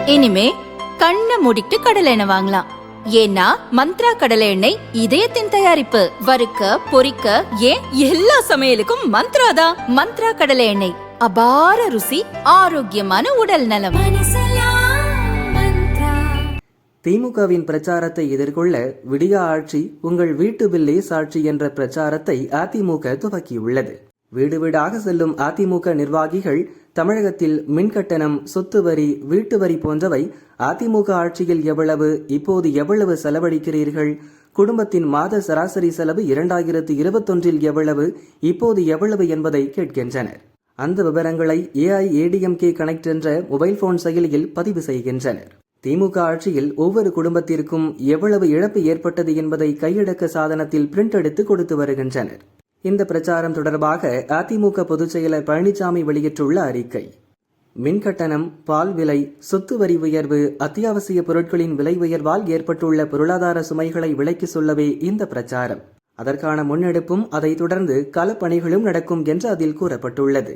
இனிமே கண்ணை மூடிட்டு கடலை எண்ணெய் வாங்கலாம். ஏன்னா மந்த்ரா கடலை எண்ணெய் இதயத்தின் தயாரிப்பு. வறுக்க பொரிக்க ஏன் எல்லா சமையலுக்கும் மந்த்ரா தான். மந்த்ரா கடலை எண்ணெய், அபார ருசி, ஆரோக்கியமான உடல் நலம். திமுகவின் பிரச்சாரத்தை எதிர்கொள்ள விடிய ஆட்சி உங்கள் வீட்டு பில்லே சாட்சி என்ற பிரச்சாரத்தை அதிமுக துவக்கியுள்ளது. வீடு வீடாக செல்லும் அதிமுக நிர்வாகிகள் தமிழகத்தில் மின்கட்டணம், சொத்து வரி, வீட்டு வரி போன்றவை அதிமுக ஆட்சியில் எவ்வளவு, இப்போது எவ்வளவு செலவழிக்கிறீர்கள், குடும்பத்தின் மாத சராசரி செலவு 2021 எவ்வளவு, இப்போது எவ்வளவு என்பதை கேட்கின்றனர். அந்த விவரங்களை AIADMK கனெக்ட் என்ற மொபைல் போன் செயலியில் பதிவு செய்கின்றனர். திமுக ஆட்சியில் ஒவ்வொரு குடும்பத்திற்கும் எவ்வளவு இழப்பு ஏற்பட்டது என்பதை கையடக்க சாதனத்தில் பிரிண்ட் எடுத்து கொடுத்து வருகின்றனர். இந்த பிரச்சாரம் தொடர்பாக அதிமுக பொதுச் செயலர் பழனிசாமி வெளியிட்டுள்ள அறிக்கை: மின்கட்டணம், பால் விலை, சொத்து வரி உயர்வு, அத்தியாவசிய பொருட்களின் விலை உயர்வால் ஏற்பட்டுள்ள பொருளாதார சுமைகளை விலைக்கு சொல்லவே இந்த பிரச்சாரம். அதற்கான முன்னெடுப்பும் அதைத் தொடர்ந்து களப்பணிகளும் நடக்கும் என்று அதில் கூறப்பட்டுள்ளது.